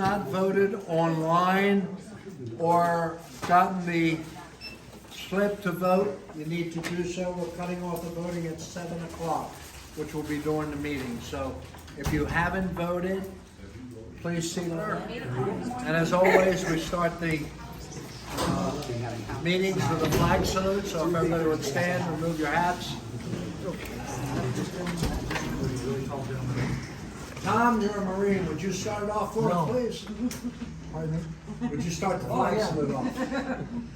not voted online or gotten the slip to vote, you need to do so. We're cutting off the voting at 7 o'clock, which will be during the meeting. So if you haven't voted, please see clerk. And as always, we start the meetings with a flag salute. So if everybody would stand, remove your hats. Tom, you're a Marine. Would you start it off for us, please? Pardon me? Would you start the flag salute off?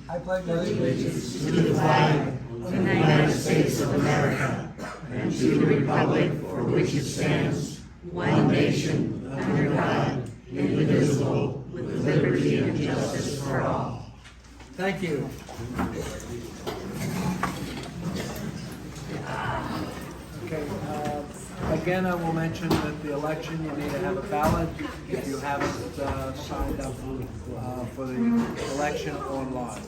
I pledge allegiance to the flag of the United States of America and to the republic for which it stands, one nation, under God, indivisible, with liberty and justice for all. Thank you. Okay, again, I will mention that the election, you need to have a ballot if you haven't signed up for the election online.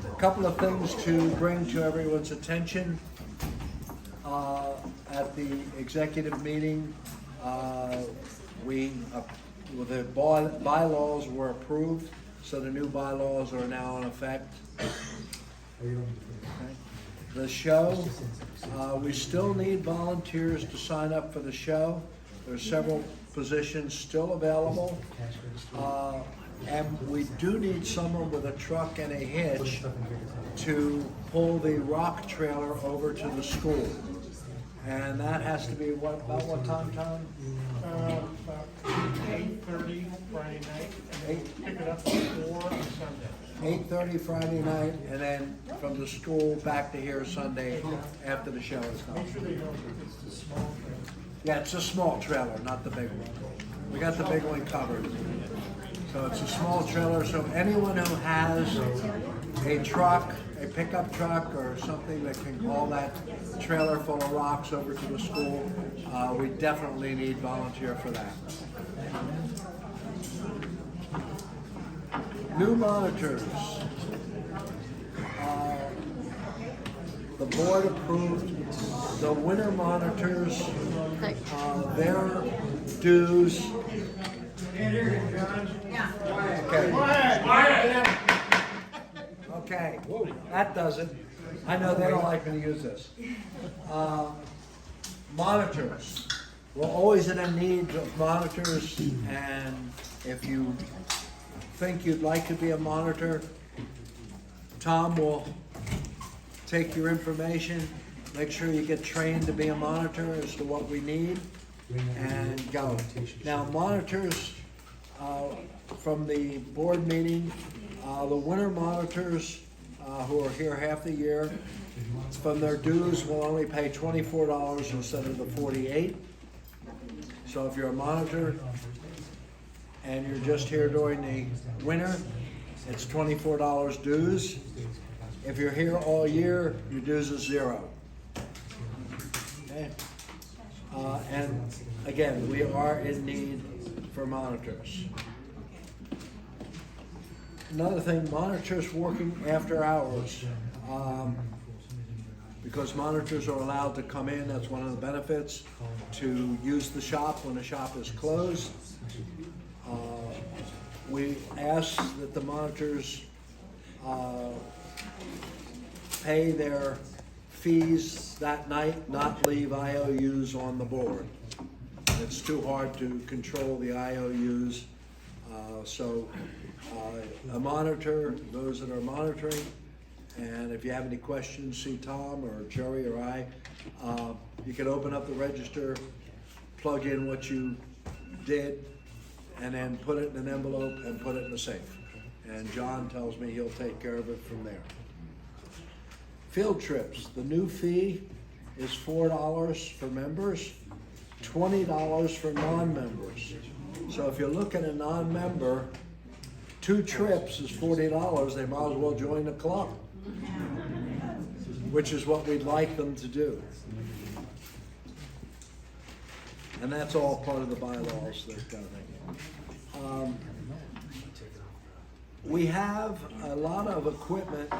A couple of things to bring to everyone's attention. At the executive meeting, the bylaws were approved, so the new bylaws are now in effect. Okay. The show, we still need volunteers to sign up for the show. There's several positions still available. And we do need someone with a truck and a hitch to pull the rock trailer over to the school. And that has to be about what time, Tom? About 8:30 Friday night, and then pick it up at 4 on Sunday. 8:30 Friday night, and then from the school back to here Sunday after the show is done. Make sure they know it's the small thing. Yeah, it's a small trailer, not the big one. We got the big one covered. So it's a small trailer, so anyone who has a truck, a pickup truck or something that can haul that trailer full of rocks over to the school, we definitely need volunteer for that. New monitors. The board approved the winter monitors, their dues. Okay, that does it. I know they don't like me to use this. Monitors. We're always in a need of monitors, and if you think you'd like to be a monitor, Tom will take your information, make sure you get trained to be a monitor as to what we need, and go. Now, monitors, from the board meeting, the winter monitors who are here half the year, from their dues will only pay $24 instead of the $48. So if you're a monitor and you're just here during the winter, it's $24 dues. If you're here all year, your dues is $0. Okay? And again, we are in need for monitors. Another thing, monitors working after hours. Because monitors are allowed to come in, that's one of the benefits, to use the shop when the shop is closed. We ask that the monitors pay their fees that night, not leave IOUs on the board. It's too hard to control the IOUs. So a monitor, those that are monitoring, and if you have any questions, see Tom or Jerry or I. You can open up the register, plug in what you did, and then put it in an envelope and put it in the safe. And John tells me he'll take care of it from there. Field trips, the new fee is $4 for members, $20 for non-members. So if you look at a non-member, 2 trips is $40, they might as well join the club, which is what we'd like them to do. And that's all part of the bylaws, that kind of thing. We have a lot of equipment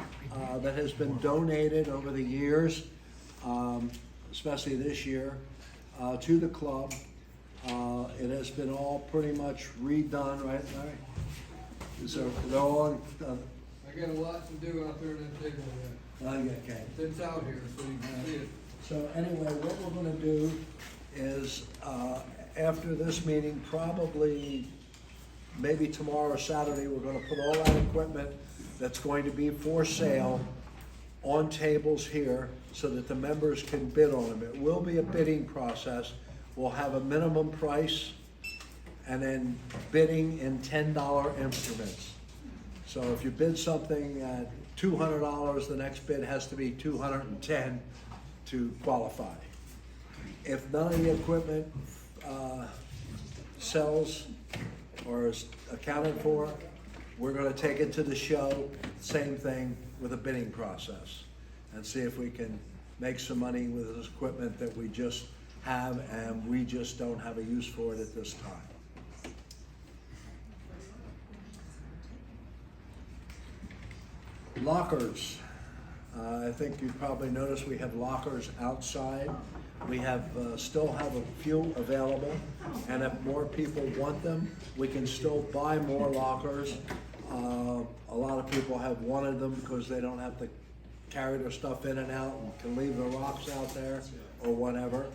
that has been donated over the years, especially this year, to the club. It has been all pretty much redone, right, Larry? So they're all, I got a lot to do out there in that table yet. okay. It's out here, so you can see it. So anyway, what we're gonna do is, after this meeting, probably maybe tomorrow or Saturday, we're gonna put all that equipment that's going to be for sale on tables here so that the members can bid on them. It will be a bidding process. We'll have a minimum price and then bidding in $10 increments. So if you bid something at $200, the next bid has to be $210 to qualify. If none of the equipment sells or is accounted for, we're gonna take it to the show, same thing with a bidding process, and see if we can make some money with this equipment that we just have and we just don't have a use for it at this time. Lockers. I think you probably noticed we have lockers outside. We have, still have a few available, and if more people want them, we can still buy more lockers. A lot of people have wanted them because they don't have to carry their stuff in and out and can leave their rocks out there or whatever.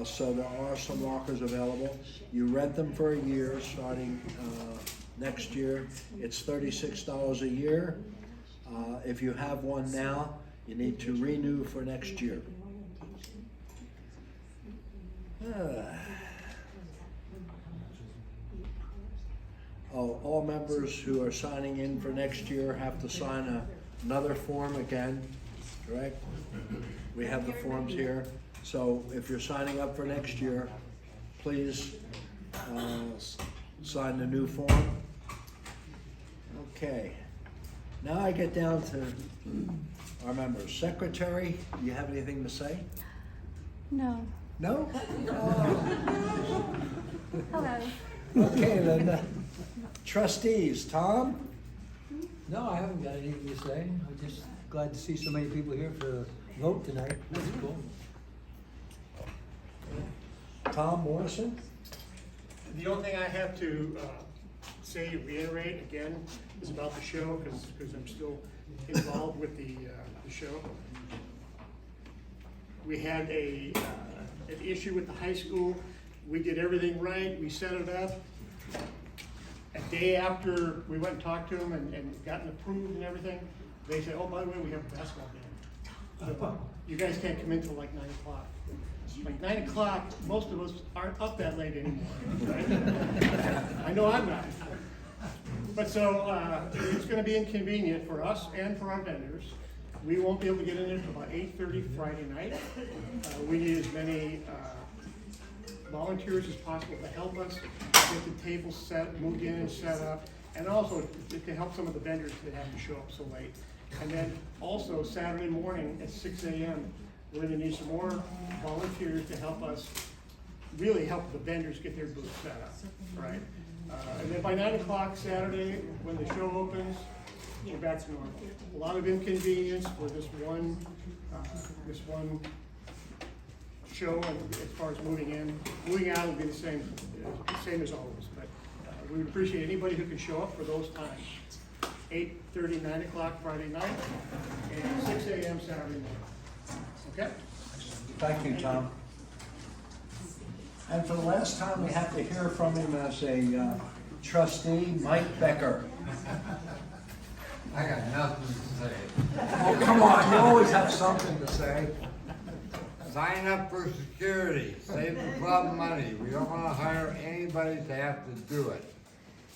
So there are some lockers available. You rent them for a year, starting next year. It's $36 a year. If you have one now, you need to renew for next year. Oh, all members who are signing in for next year have to sign another form again, correct? We have the forms here. So if you're signing up for next year, please sign the new form. Okay. Now I get down to our members. Secretary, do you have anything to say? No. No? Hello. Okay, then, trustees, Tom? No, I haven't got anything to say. I'm just glad to see so many people here for the vote tonight. That's cool. Tom Morrison? The only thing I have to say, reiterate again, is about the show, because I'm still involved with the show. We had an issue with the high school. We did everything right, we set it up. A day after we went and talked to them and gotten approved and everything, they said, oh, by the way, we have a basketball game. So you guys can't come in till like 9 o'clock. Like 9 o'clock, most of us aren't up that late anymore, right? I know I'm not. But so, it's gonna be inconvenient for us and for our vendors. We won't be able to get in there until about 8:30 Friday night. We need as many, volunteers as possible to help us get the table set, moved in and set up, and also to help some of the vendors that have to show up so late. And then also Saturday morning at 6 a.m., we're gonna need some more volunteers to help us, really help the vendors get their booths set up, right? And then by 9 o'clock Saturday, when the show opens, we're back to normal. A lot of inconvenience for this one show, and as far as moving in. Moving out will be the same as always, but we would appreciate anybody who can show up for those times. 8:30, 9 o'clock Friday night, and 6 a.m. Saturday morning. Okay? Thank you, Tom. And for the last time, we have to hear from him as a trustee, Mike Becker. I got nothing to say. Oh, come on, you always have something to say. Sign up for security, save the club money. We don't wanna hire anybody to have to do it.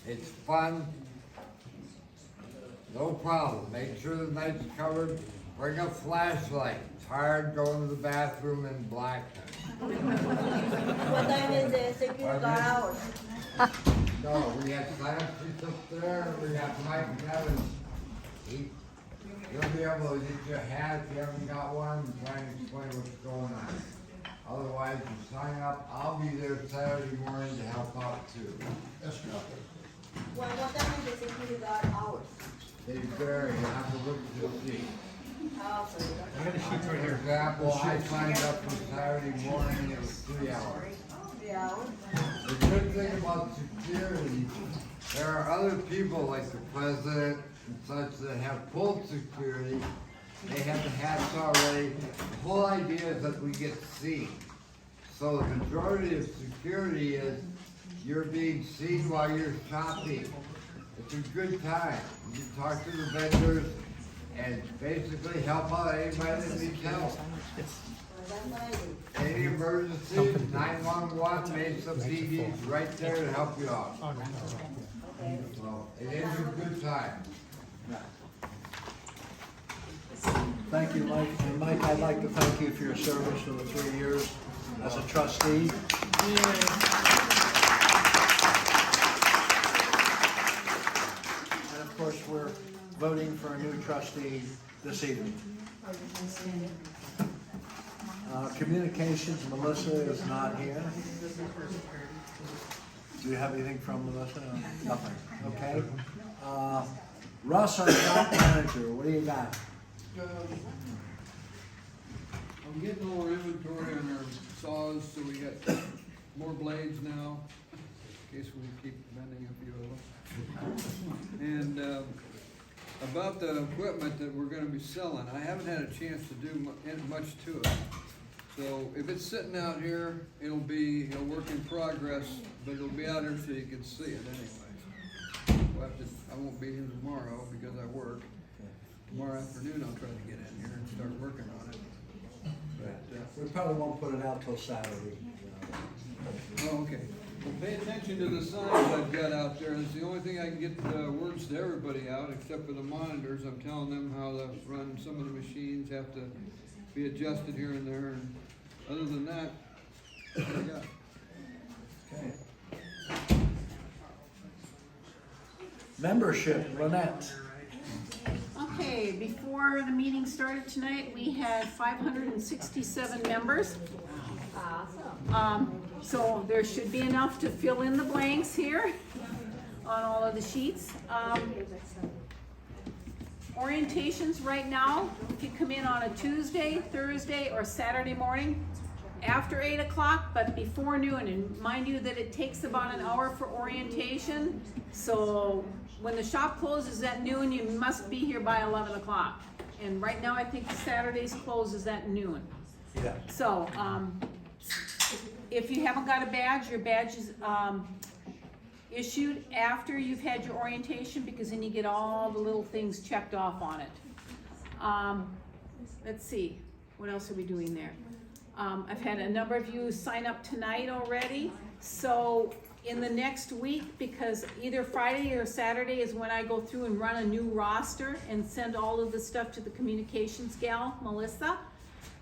It's fun. No problem. Make sure the night's covered. Bring a flashlight. It's hard going to the bathroom in blackness. What time is the security guard hours? No, we got sign-up sheets up there. We got Mike Evans. You'll be able to get your hat if you haven't got one and try and explain what's going on. Otherwise, you sign up. I'll be there Saturday morning to help out too. What time is the security guard hours? They vary. You have to look at the sheet. Oh, so I got a sheet right For here. example, I signed up for Saturday morning. It was 3 hours. 3 hours? the good thing about security, there are other people like the president and such that have full security. They have the hats already. The whole idea is that we get seen. So the majority of security is you're being seen while you're shopping. It's a good time. You can talk to the vendors and basically help out anybody that needs help. Any emergency, 911, Mesa PD's right there to help you out. So it is a good time. Thank you, Mike. And Mike, I'd like to thank you for your service for the 3 years as a trustee. And of course, we're voting for a new trustee this evening. Communications, Melissa is not here. Do you have anything from Melissa? Nothing. Okay. Russ, our shop manager, what do you got? I'm getting more inventory on our saws, so we got more blades now, in case we keep bending a few of them. And about the equipment that we're gonna be selling, I haven't had a chance to do much to it. So if it's sitting out here, it'll be a work in progress, but it'll be out here so you can see it anyway. I won't be here tomorrow because I work. Tomorrow afternoon, I'll try to get in here and start working on it. But, We probably won't put it out till Saturday. oh, okay. Well, pay attention to the signs I've got out there. It's the only thing I can get words to everybody out, except for the monitors. I'm telling them how to run some of the machines, have to be adjusted here and there. And other than that, that's what I got. Okay. Membership, Lynette. Okay, before the meeting started tonight, we had 567 members. So there should be enough to fill in the blanks here on all of the sheets. Orientations right now, if you come in on a Tuesday, Thursday, or Saturday morning, after 8 o'clock, but before noon, and mind you that it takes about an hour for orientation, so when the shop closes at noon, you must be here by 11 o'clock. And right now, I think Saturday's closes at noon. Yeah. So, if you haven't got a badge, your badge is, issued after you've had your orientation, because then you get all the little things checked off on it. Let's see, what else are we doing there? I've had a number of you sign up tonight already, so in the next week, because either Friday or Saturday is when I go through and run a new roster and send all of the stuff to the communications gal, Melissa.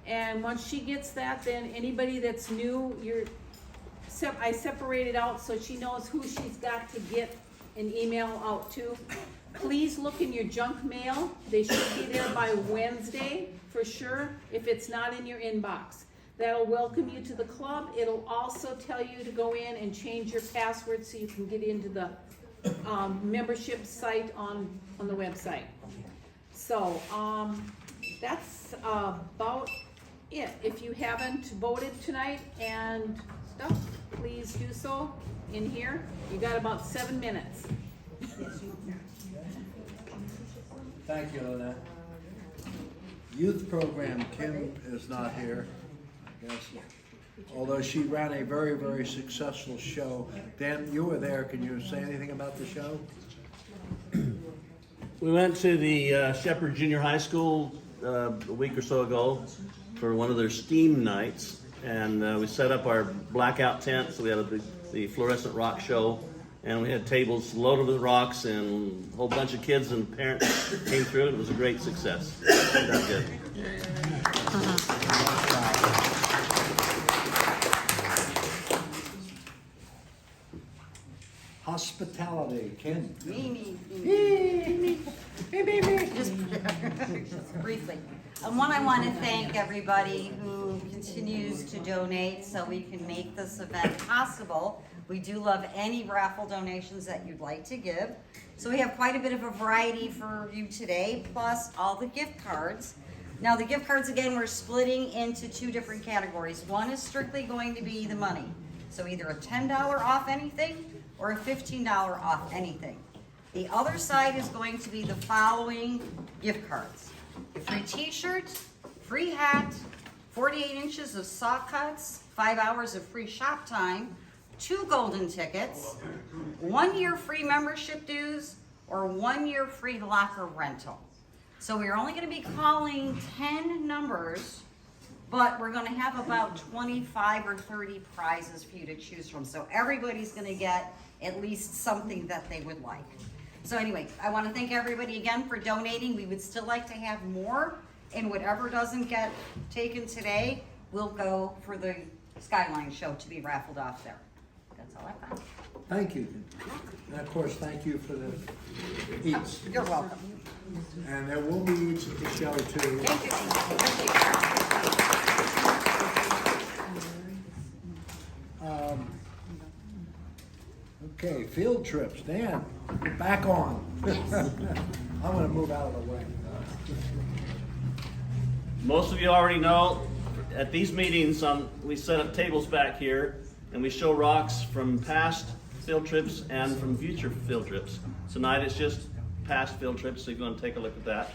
And once she gets that, then anybody that's new, I separate it out so she knows who she's got to get an email out to. Please look in your junk mail. They should be there by Wednesday for sure, if it's not in your inbox. That'll welcome you to the club. It'll also tell you to go in and change your password so you can get into the membership site on the website. So that's about it. If you haven't voted tonight and stuff, please do so in here. You got about 7 minutes. Thank you, Lynette. Youth program, Kim is not here, I guess. Although she ran a very, very successful show. Dan, you were there. Can you say anything about the show? We went to the Shepherd Junior High School a week or so ago for one of their STEAM nights, and we set up our blackout tent, so we had the fluorescent rock show, and we had tables loaded with rocks, and a whole bunch of kids and parents came through. It was a great success. That's good. Hospitality, Kim. Just briefly. One, I want to thank everybody who continues to donate so we can make this event possible. We do love any raffle donations that you'd like to give. So we have quite a bit of a variety for you today, plus all the gift cards. Now the gift cards, again, we're splitting into 2 different categories. One is strictly going to be the money. So either a $10 off anything or a $15 off anything. The other side is going to be the following gift cards. A free t-shirt, free hat, 48 inches of saw cuts, 5 hours of free shop time, 2 golden tickets, 1 year free membership dues, or 1 year free locker rental. So we're only gonna be calling 10 numbers, but we're gonna have about 25 or 30 prizes for you to choose from. So everybody's gonna get at least something that they would like. So anyway, I wanna thank everybody again for donating. We would still like to have more, and whatever doesn't get taken today will go for the Skyline show to be raffled off there. That's all I found. Thank you. And of course, thank you for the eats. You're welcome. And there will be eats at the show too. Thank you. Okay, field trips. Dan, you're back on. I'm gonna move out of the way. Most of you already know, at these meetings, we set up tables back here, and we show rocks from past field trips and from future field trips. Tonight it's just past field trips, so you're going to take a look at that.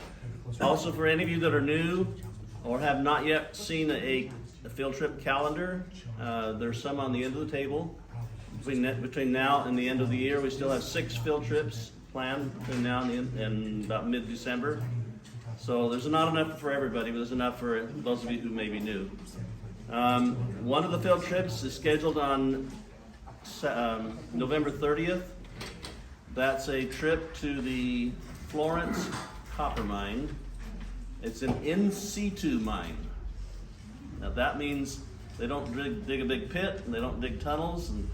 Also, for any of you that are new or have not yet seen a field trip calendar, there's some on the end of the table. Between now and the end of the year, we still have 6 field trips planned between now and about mid-December. So there's not enough for everybody, but there's enough for those of you who may be new. One of the field trips is scheduled on November 30th. That's a trip to the Florence copper mine. It's an in situ mine. Now that means they don't dig a big pit, and they don't dig tunnels, and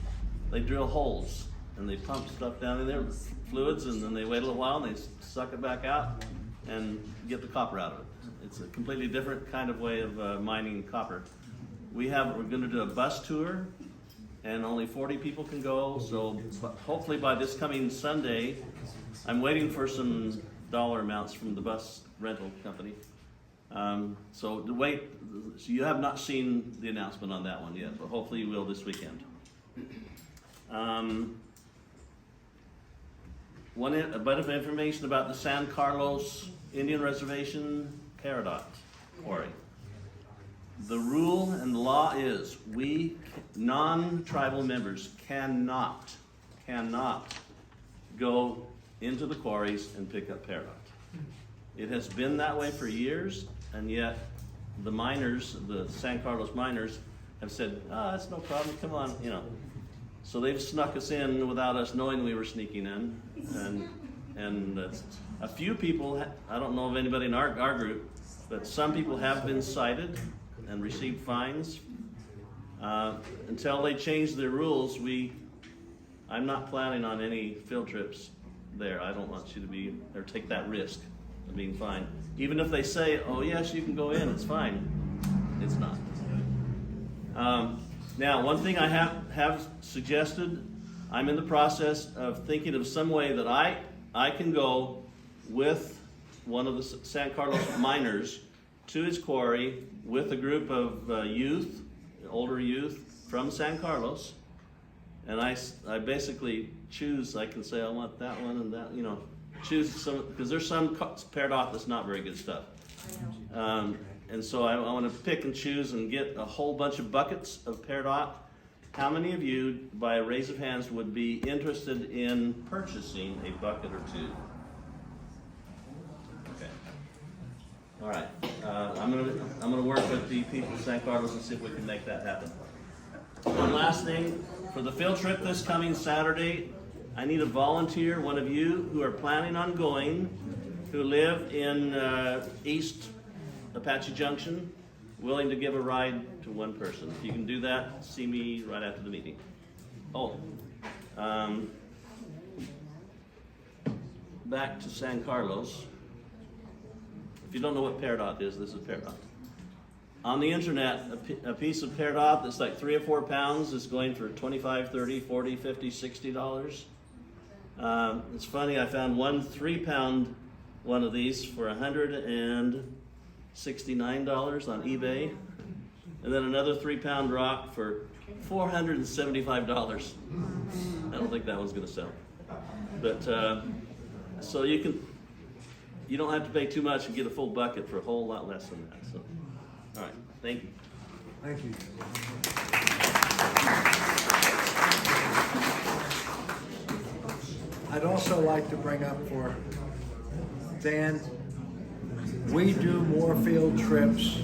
they drill holes, and they pump stuff down in there, fluids, and then they wait a little while and they suck it back out and get the copper out of it. It's a completely different kind of way of mining copper. We're going to do a bus tour, and only 40 people can go. So hopefully by this coming Sunday, I'm waiting for some dollar amounts from the bus rental company. So you have not seen the announcement on that one yet, but hopefully you will this weekend. A bit of information about the San Carlos Indian Reservation Peridot Quarry. The rule and the law is we non-tribal members cannot go into the quarries and pick up peridot. It has been that way for years, and yet the miners, the San Carlos miners, have said, that's no problem, come on, So they've snuck us in without us knowing we were sneaking in, and a few people, I don't know of anybody in our group, but some people have been cited and received fines. Until they change their rules, I'm not planning on any field trips there. I don't want you to be, or take that risk of being fined. Even if they say, oh yes, you can go in, it's fine. It's not. Now, one thing I have suggested, I'm in the process of thinking of some way that I can go with one of the San Carlos miners to his quarry with a group of older youth from San Carlos, and I basically choose, I can say I want that one and that, choose some, because there's some paired off that's not very good stuff. And so I want to pick and choose and get a whole bunch of buckets of paired off. How many of you, by a raise of hands, would be interested in purchasing a bucket or two? Okay. All right. I'm gonna work with the people of San Carlos and see if we can make that happen. One last thing, for the field trip this coming Saturday, I need a volunteer, one of you who are planning on going, who live in East Apache Junction, willing to give a ride to one person. If you can do that, see me right after the meeting. Back to San Carlos. If you don't know what peridot is, this is peridot. On the internet, a piece of peridot that's like 3 or 4 pounds is going for $25, $30, $40, $50, $60. It's funny, I found one 3-pound one of these for $169 on eBay, and then another 3-pound rock for $475. I don't think that one's gonna sell. But, so you don't have to pay too much and get a full bucket for a whole lot less than that, so. All right, thank you. Thank you. I'd also like to bring up for Dan, we do more field trips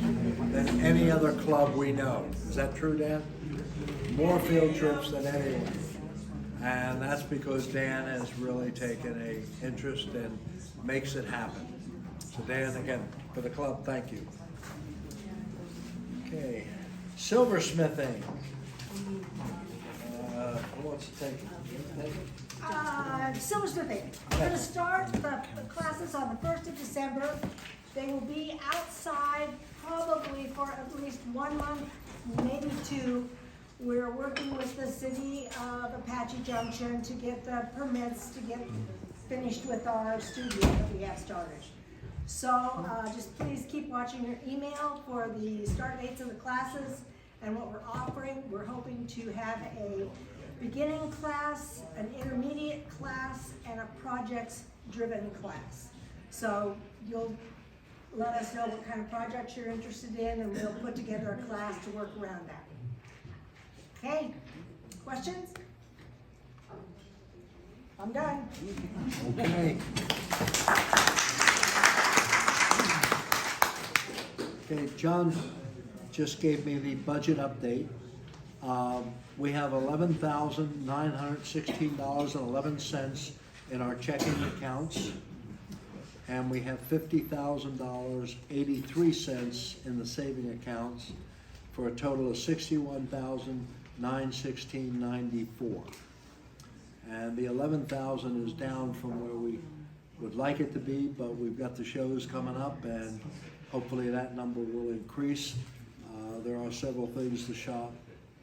than any other club we know. Is that true, Dan? More field trips than anyone. And that's because Dan has really taken an interest and makes it happen. So Dan, again, for the club, thank you. Okay, silversmithing. Who wants to take it? Silversmithing. We're gonna start the classes on the 1st of December. They will be outside probably for at least 1 month, maybe 2. We're working with the city of Apache Junction to get the permits to get finished with our studio that we have started. So just please keep watching your email for the start dates of the classes and what we're offering. We're hoping to have a beginning class, an intermediate class, and a projects-driven class. So you'll let us know what kind of projects you're interested in, and we'll put together a class to work around that. Okay, questions? I'm done. Okay. Okay, John just gave me the budget update. We have $11,916.11 in our checking accounts, and we have $50,083 in the saving accounts, for a total of $61,916.94. And the 11,000 is down from where we would like it to be, but we've got the shows coming up, and hopefully that number will increase. There are several things the shop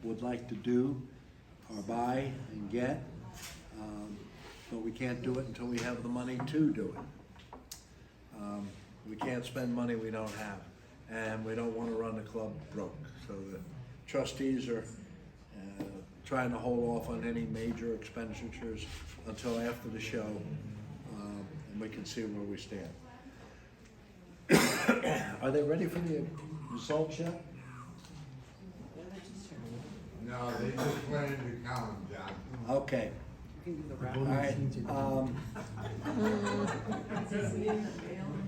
would like to do or buy and get, but we can't do it until we have the money to do it. We can't spend money we don't have, and we don't want to run the club broke. So the trustees are trying to hold off on any major expenditures until after the show, and we can see where we stand. Are they ready for the results yet? No, they just went into count, John. Okay. All right.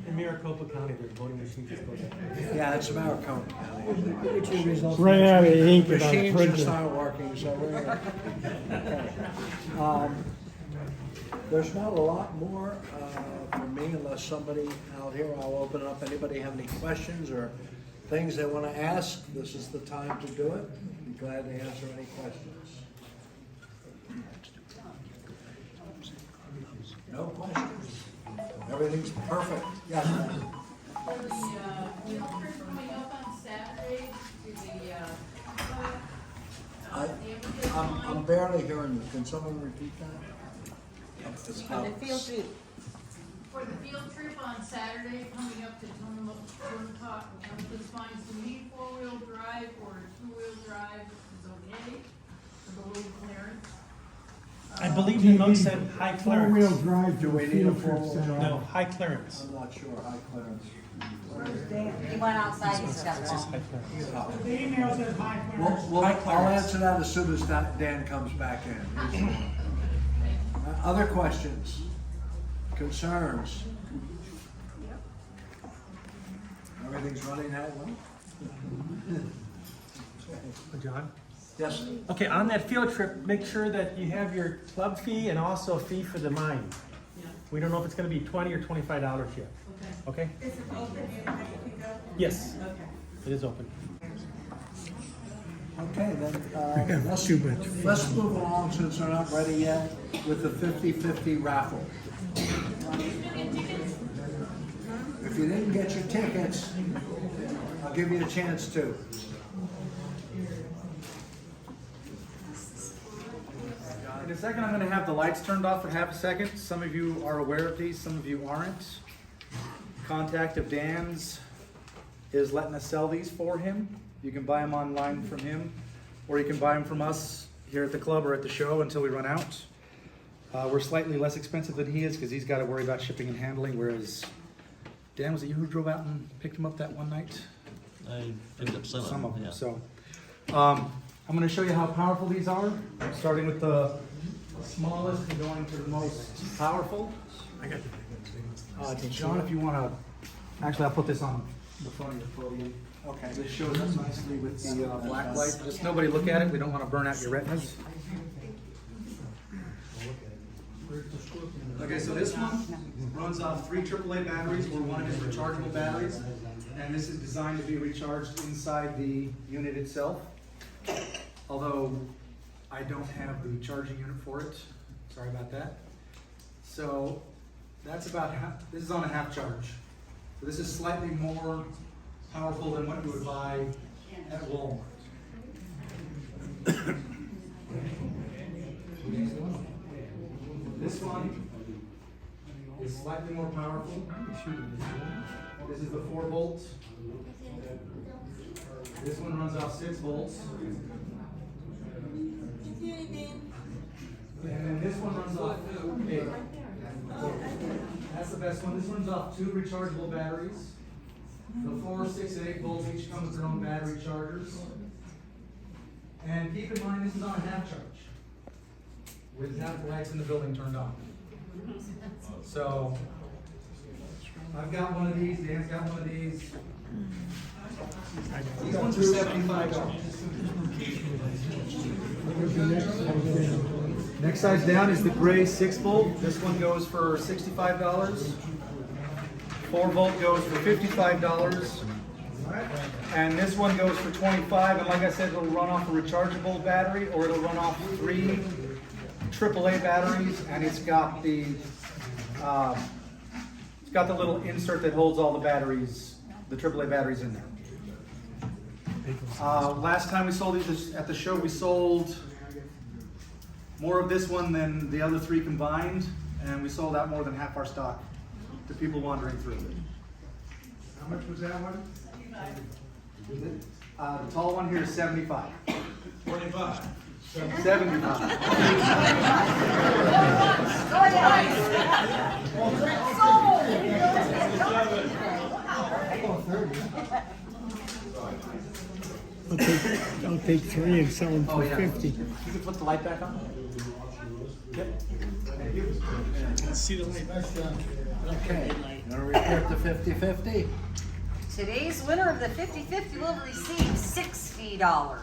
In Maricopa County, there's voting machines just go down. Yeah, it's Maricopa County. Right out of the ink on the Machines printer. just aren't working, so we're, okay. There's not a lot more for me unless somebody out here, I'll open it up. Anybody have any questions or things they want to ask? This is the time to do it. Be glad to answer any questions. No questions? Everything's perfect. Yes, ma'am. For the, field trip coming up on Saturday, to the, I'm barely hearing you. Can someone repeat that? It's On the field trip. For the field trip on Saturday, coming up to Tonopah, this finds to me 4-wheel drive or 2-wheel drive is okay, for the little clearance. I believe the note said high clearance. drive. Do we need a four-wheel drive? No, high clearance. I'm not sure. High clearance. He went outside and stuff. It's just high clearance. The email says high Well, I'll answer that as soon as Dan comes back in. Other questions? Concerns? Everything's running that way? John? Yes. Okay, on that field trip, make sure that you have your club fee and also a fee for the mine. We don't know if it's gonna be $20 or $25 yet. Okay? Is it open and ready to go? Yes, it is open. Okay, then, let's move along since we're not ready yet with the 50-50 raffle. If you didn't get your tickets, I'll give you a chance to. In a second, I'm gonna have the lights turned off for half a second. Some of you are aware of these, some of you aren't. Contact of Dan's is letting us sell these for him. You can buy them online from him. or you can buy them from us here at the club or at the show until we run out. We're slightly less expensive than he is because he's got to worry about shipping and handling, whereas Dan, was it you who drove out and picked him up that one night? I picked up some of them. yeah. So, I'm going to show you how powerful these are. I'm starting with the smallest and going to the most powerful. John, if you want to, actually, I'll put this on the front of your podium. Okay. This shows up nicely with the black light. Just nobody look at it. We don't want to burn out your retinas. Okay, so this one runs off 3 AAA batteries or one of his rechargeable batteries, and this is designed to be recharged inside the unit itself. Although I don't have the charging unit for it, sorry about that. So that's about half. This is on a half charge. So this is slightly more powerful than what you would buy at Walmart. This one is slightly more powerful. This is the 4 volts. This one runs off 6 volts. And then this one runs off 8. That's the best one. This runs off 2 rechargeable batteries. The 4, 6, and 8 volts each come with their own battery chargers. And keep in mind, this is on a half charge, with half the lights in the building turned on. So, I've got one of these, Dan's got one of these. These ones are $75. Next size down is the gray 6 volt. This one goes for $65. 4 volt goes for $55. And this one goes for $25. And like I said, it'll run off a rechargeable battery, or it'll run off 3 AAA batteries, and it's got the little insert that holds all the batteries, the AAA batteries in there. Last time we sold these at the show, we sold more of this one than the other 3 combined, and we sold out more than half our stock to people wandering through. How much was that one? The tall one here is 75. 25. 75. I'll take 3 and sell them for 50. You can put the light back on. Yep. Thank you. See the light. Okay, gonna report the 50-50? Today's winner of the 50-50 will receive $60.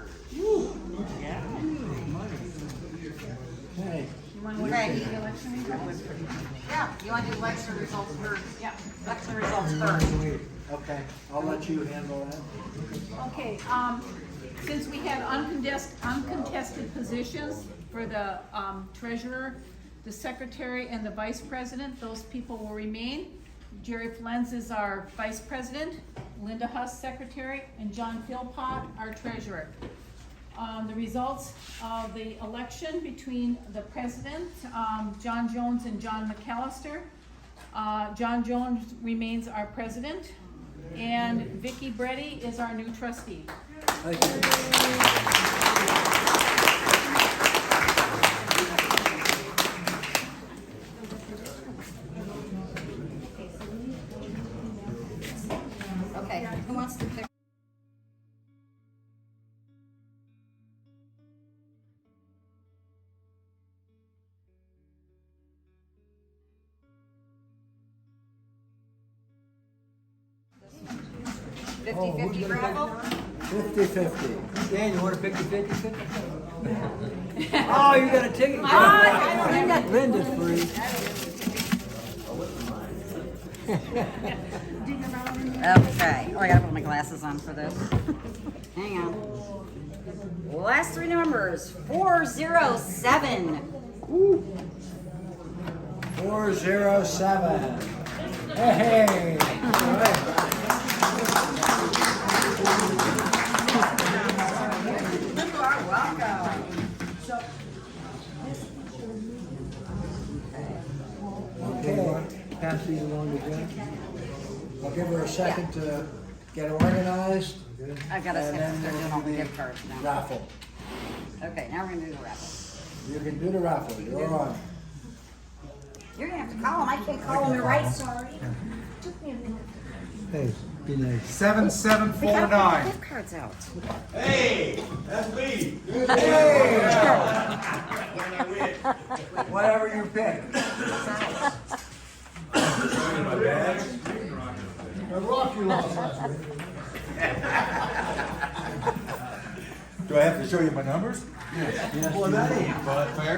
Okay, You want to look at the election results? Yeah, you want to do election results first? Yeah. Election results first. okay, I'll let you handle that. Okay, since we had uncontested positions for the treasurer, the secretary, and the vice president, those people will remain. Jerry Flenz is our vice president, Linda Huss, secretary, and John Philpott, our treasurer. The results of the election between the president, John Jones and John McAllister. John Jones remains our president, and Vicki Breddy is our new trustee. Thank you. Okay, who wants to pick? Oh, who's 50-50 gonna raffle? 50-50. Dan, you want to pick the 50-50? Oh, you got a ticket? I don't Linda's free. Okay, oh, I gotta put my glasses on for this. Hang on. Last 3 numbers, 407. 407. Hey, all right. You are welcome. Okay, Pass these along to Jen. I'll give her a second to get organized. I've got to And then start doing all the we'll do gift cards now. raffle. Okay, now we're gonna do the raffle. You can do the raffle, you're on. You're gonna have to call them, I can't call them right. Sorry. Took me a minute. Hey, be nice. 7749. Gift cards out. Whatever you pick. Do I have to show you my numbers? Well, that ain't but fair.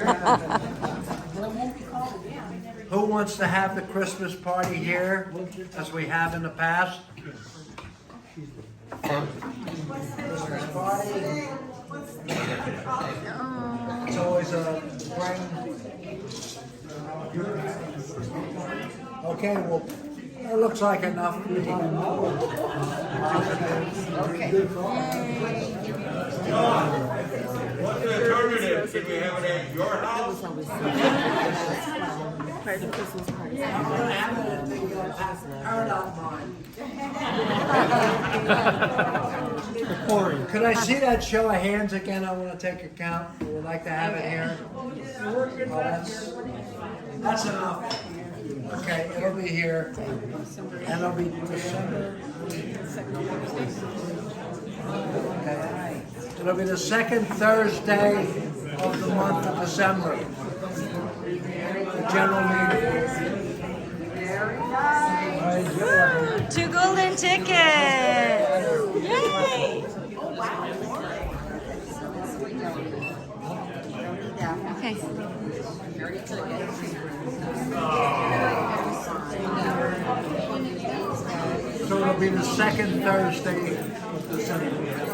Who wants to have the Christmas party here, as we have in the past? Christmas party. It's always a spring. Okay, well, it looks like enough. What's the alternative? Can we have it at your house? Could I see that show of hands again? I want to take a count. We would like to have it here. Oh, that's enough. Okay, it'll be here. And it'll be December. Okay. It'll be the second Thursday of the month of December. The general meeting. 2 golden tickets. Yay! Okay. So it'll be the second Thursday of December.